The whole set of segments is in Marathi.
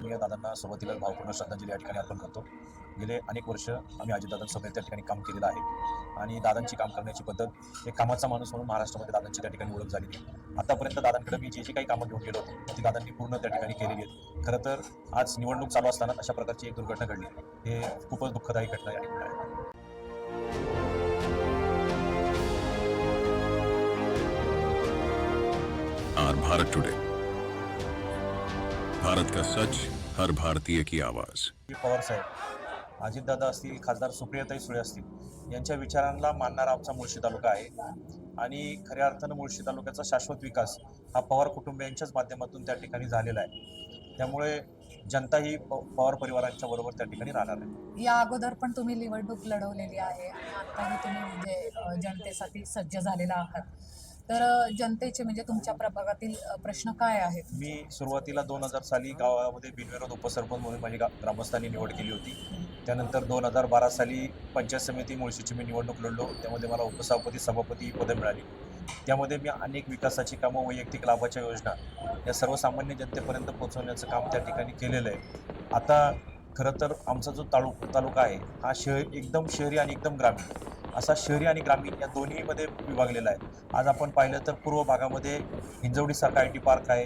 आदरणीय दादांना सुरुवातीला भावपूर्ण श्रद्धांजली या ठिकाणी अर्पण करतो. गेले अनेक वर्ष आम्ही अजितदादांसोबत त्या ठिकाणी काम केलेलं आहे आणि दादांची काम करण्याची पद्धत एक कामाचा माणूस म्हणून महाराष्ट्रामध्ये दादांची त्या ठिकाणी ओळख झालेली आहे. आतापर्यंत दादांकडे मी जी काही कामं घेऊन गेलो होतो ती दादांनी पूर्ण त्या ठिकाणी केलेली आहेत. खरं तर आज निवडणूक चालू असताना अशा प्रकारची एक दुर्घटना घडली. हे खूपच दुःखदायी घटना या ठिकाणी आहे. और भारत टुडे, भारत का सच, हर भारतीय की आवाज. पवार साहेब, अजितदादा असतील, खासदार सुप्रियाताई सुळे असतील यांच्या विचारांना मानणारा आमचा मुळशी तालुका आहे आणि खऱ्या अर्थानं मुळशी तालुक्याचा शाश्वत विकास हा पवार कुटुंबियांच्याच माध्यमातून त्या ठिकाणी झालेला आहे. त्यामुळे जनता ही पवार परिवारांच्या बरोबर त्या ठिकाणी राहणार आहे. या अगोदर पण तुम्ही निवडणूक लढवलेली आहे आणि आताही तुम्ही म्हणजे जनतेसाठी सज्ज झालेला आहात. तर जनतेचे म्हणजे तुमच्या प्रभागातील प्रश्न काय आहेत? मी सुरुवातीला 2000 साली गावामध्ये बिनविरोध उपसरपंच म्हणून माझी ग्रामस्थांनी निवड केली होती. त्यानंतर 2012 साली पंचायत समिती मुळशीची मी निवडणूक लढलो. त्यामध्ये मला उपसभापती सभापती पदं मिळाली. त्यामध्ये मी अनेक विकासाची कामं, वैयक्तिक लाभाच्या योजना या सर्वसामान्य जनतेपर्यंत पोहोचवण्याचं काम त्या ठिकाणी केलेलं आहे. आता खरं तर आमचा जो तालुका आहे हा एकदम शहरी आणि एकदम ग्रामीण असा शहरी आणि ग्रामीण या दोन्हीमध्ये विभागलेला आहे. आज आपण पाहिलं तर पूर्व भागामध्ये हिंजवडीसारखा IT पार्क आहे,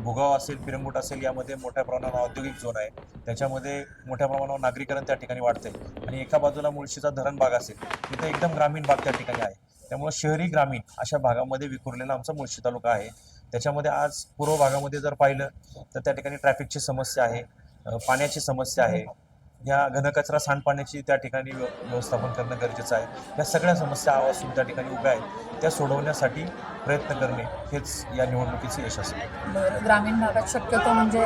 भुगाव असेल, पिरंगुट असेल, यामध्ये मोठ्या प्रमाणावर औद्योगिक झोन आहे. त्याच्यामध्ये मोठ्या प्रमाणावर नागरीकरण त्या ठिकाणी वाढतंय आणि एका बाजूला मुळशीचा धरण भाग असेल तिथे एकदम ग्रामीण भाग त्या ठिकाणी आहे. त्यामुळे शहरी ग्रामीण अशा भागामध्ये विखुरलेला आमचा मुळशी तालुका आहे. त्याच्यामध्ये आज पूर्व भागामध्ये जर पाहिलं तर त्या ठिकाणी ट्रॅफिकची समस्या आहे, पाण्याची समस्या आहे, या घनकचरा सांडपाण्याची त्या ठिकाणी व्यवस्थापन करणं गरजेचं आहे. या सगळ्या समस्या आवासून त्या ठिकाणी उभ्या आहेत. त्या सोडवण्यासाठी प्रयत्न करणे हेच या निवडणुकीचे यश असेल. बरं, ग्रामीण भागात शक्यतो म्हणजे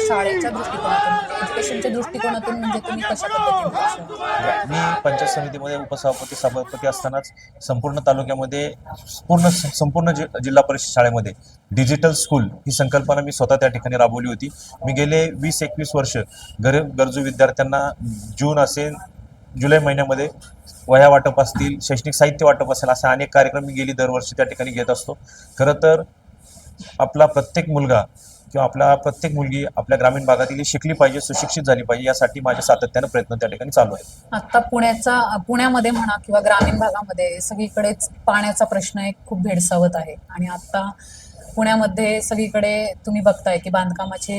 शाळेच्या दृष्टिकोनातून म्हणजे एज्युकेशनच्या दृष्टिकोनातून म्हणजे तुम्ही कशा पद्धतीने? मी पंचायत समितीमध्ये उपसभापती सभापती असतानाच संपूर्ण तालुक्यामध्ये संपूर्ण जिल्हा परिषद शाळेमध्ये डिजिटल स्कूल ही संकल्पना मी स्वतः त्या ठिकाणी राबवली होती. मी गेले 20-21 वर्ष गरजू विद्यार्थ्यांना जून असेल, जुलै महिन्यामध्ये वह्या वाटप असतील, शैक्षणिक साहित्य वाटप असेल, असे अनेक कार्यक्रम मी गेली दरवर्षी त्या ठिकाणी घेत असतो. खरं तर आपला प्रत्येक मुलगा किंवा आपला प्रत्येक मुलगी आपल्या ग्रामीण भागातील शिकली पाहिजे, सुशिक्षित झाली पाहिजे, यासाठी माझ्या सातत्यानं प्रयत्न त्या ठिकाणी चालू आहे. आता पुण्यामध्ये म्हणा किंवा ग्रामीण भागामध्ये सगळीकडेच पाण्याचा प्रश्न एक खूप भेडसावत आहे आणि आता पुण्यामध्ये सगळीकडे तुम्ही बघताय की बांधकामाचे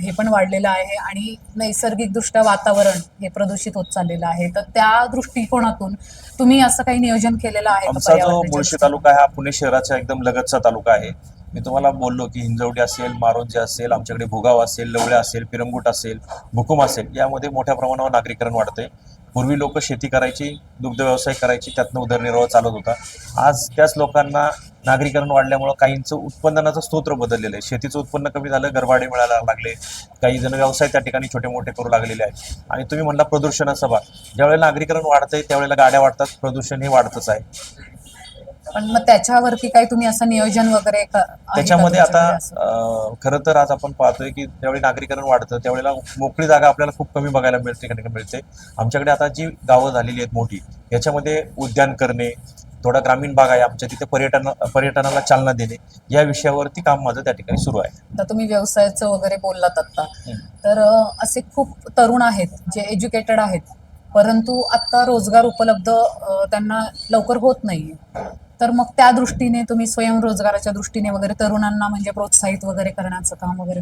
हे पण वाढलेलं आहे आणि नैसर्गिकदृष्ट्या वातावरण हे प्रदूषित होत चाललेलं आहे. तर त्या दृष्टिकोनातून तुम्ही असं काही नियोजन केलेलं आहे? आमचा जो मुळशी तालुका आहे हा पुणे शहराचा एकदम लगतचा तालुका आहे. मी तुम्हाला बोललो की हिंजवडी असेल, मारोंजे असेल, आमच्याकडे भुगाव असेल, लवळे असेल, पिरंगुट असेल, भुकुम असेल, यामध्ये मोठ्या प्रमाणावर नागरीकरण वाढतंय. पूर्वी लोक शेती करायची, दुग्ध व्यवसाय करायची, त्यातनं उदरनिर्वाह चालत होता. आज त्याच लोकांना नागरीकरण वाढल्यामुळं काहींचं उत्पन्नाचं स्तोत्र बदललेलं आहे. शेतीचं उत्पन्न कमी झालं, घरभाडे मिळायला लागले, काही जण व्यवसाय त्या ठिकाणी छोटे मोठे करू लागलेले आहेत. आणि तुम्ही म्हणला प्रदूषणाचा भाग, ज्यावेळेला नागरीकरण वाढतंय त्यावेळेला गाड्या वाढतात, प्रदूषण हे वाढतच आहे. पण मग त्याच्यावरती काही तुम्ही असं नियोजन वगैरे त्याच्यामध्ये आता खरं तर आज आपण पाहतोय की ज्यावेळी नागरीकरण वाढतं त्यावेळेला मोकळी जागा आपल्याला खूप कमी बघायला मिळते. आमच्याकडे आता जी गावं झालेली आहेत मोठी, याच्यामध्ये उद्यान करणे, थोडा ग्रामीण भाग आहे आमच्या तिथे, पर्यटनाला चालना देणे, या विषयावरती काम माझं त्या ठिकाणी सुरू आहे. आता तुम्ही व्यवसायाचं वगैरे बोललात आता, तर असे खूप तरुण आहेत जे एज्युकेटेड आहेत परंतु आता रोजगार उपलब्ध त्यांना लवकर होत नाहीये. तर मग त्या दृष्टीने तुम्ही स्वयंरोजगाराच्या दृष्टीने वगैरे तरुणांना म्हणजे प्रोत्साहित वगैरे करण्याचं काम वगैरे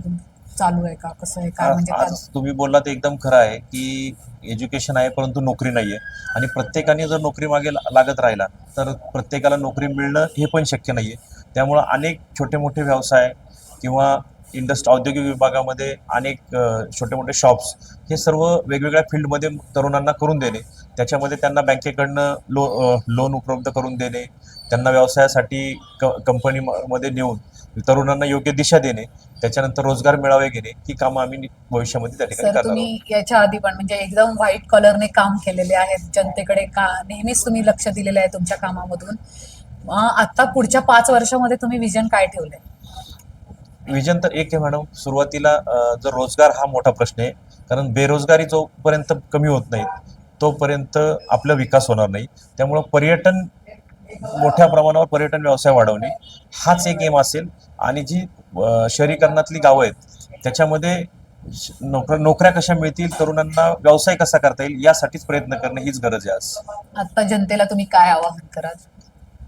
चालू आहे का? कसं आहे काय? म्हणजे आज तुम्ही बोलला ते एकदम खरं आहे की एज्युकेशन आहे परंतु नोकरी नाहीये आणि प्रत्येकाने जर नोकरी मागे लागत राहिला तर प्रत्येकाला नोकरी मिळणं हे पण शक्य नाहीये. त्यामुळं अनेक छोटे मोठे व्यवसाय किंवा औद्योगिक विभागामध्ये अनेक छोटे मोठे शॉप्स हे सर्व वेगवेगळ्या फील्डमध्ये तरुणांना करून देणे, त्याच्यामध्ये त्यांना बँकेकडनं लोन उपलब्ध करून देणे, त्यांना व्यवसायासाठी कंपनीमध्ये नेऊन तरुणांना योग्य दिशा देणे, त्याच्यानंतर रोजगार मेळावे घेणे, ही कामं आम्ही भविष्यामध्ये त्या ठिकाणी करणार आहोत. तुम्ही याच्या आधी पण म्हणजे एकदम व्हाईट कलरने काम केलेले आहेत, जनतेकडे नेहमीच तुम्ही लक्ष दिलेलं आहे तुमच्या कामामधून. आता पुढच्या 5 वर्षामध्ये तुम्ही विजन काय ठेवलंय? विजन तर एक आहे मॅडम, सुरुवातीला जर रोजगार हा मोठा प्रश्न आहे, कारण बेरोजगारी जोपर्यंत कमी होत नाही तोपर्यंत आपला विकास होणार नाही. त्यामुळं मोठ्या प्रमाणावर पर्यटन व्यवसाय वाढवणे हाच एक एम असेल आणि जी शहरीकरणातली गावं आहेत त्याच्यामध्ये नोकऱ्या कशा मिळतील, तरुणांना व्यवसाय कसा करता येईल यासाठीच प्रयत्न करणं हीच गरज आहे आज. आता जनतेला तुम्ही काय आवाहन कराल?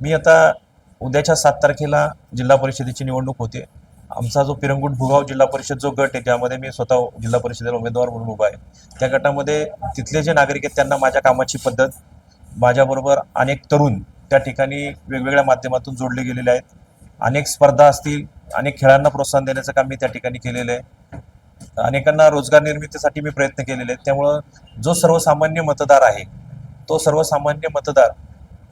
मी आता उद्याच्या 7 तारखेला जिल्हा परिषदेची निवडणूक होते. आमचा जो पिरंगुट भुगाव जिल्हा परिषद जो गट आहे त्यामध्ये मी स्वतः जिल्हा परिषदेला उमेदवार म्हणून उभा आहे. त्या गटामध्ये तिथले जे नागरिक आहेत त्यांना माझ्या कामाची पद्धत, माझ्याबरोबर अनेक तरुण त्या ठिकाणी वेगवेगळ्या माध्यमातून जोडले गेलेले आहेत. अनेक स्पर्धा असतील, अनेक खेळांना प्रोत्साहन देण्याचं काम मी त्या ठिकाणी केलेलं आहे. अनेकांना रोजगार निर्मितीसाठी मी प्रयत्न केलेले आहेत. त्यामुळं जो सर्वसामान्य मतदार आहे, तो सर्वसामान्य मतदार,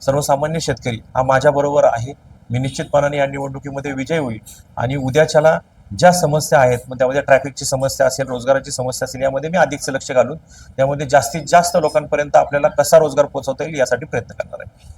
सर्वसामान्य शेतकरी हा माझ्याबरोबर आहे. मी निश्चितपणाने या निवडणुकीमध्ये विजय होईल आणि उद्याच्याला ज्या समस्या आहेत, मग त्यामध्ये ट्रॅफिकची समस्या असेल, रोजगाराची समस्या असेल, यामध्ये मी अधिकचं लक्ष घालून त्यामध्ये जास्तीत जास्त लोकांपर्यंत आपल्याला कसा रोजगार पोहोचवता येईल यासाठी प्रयत्न करणार आहे.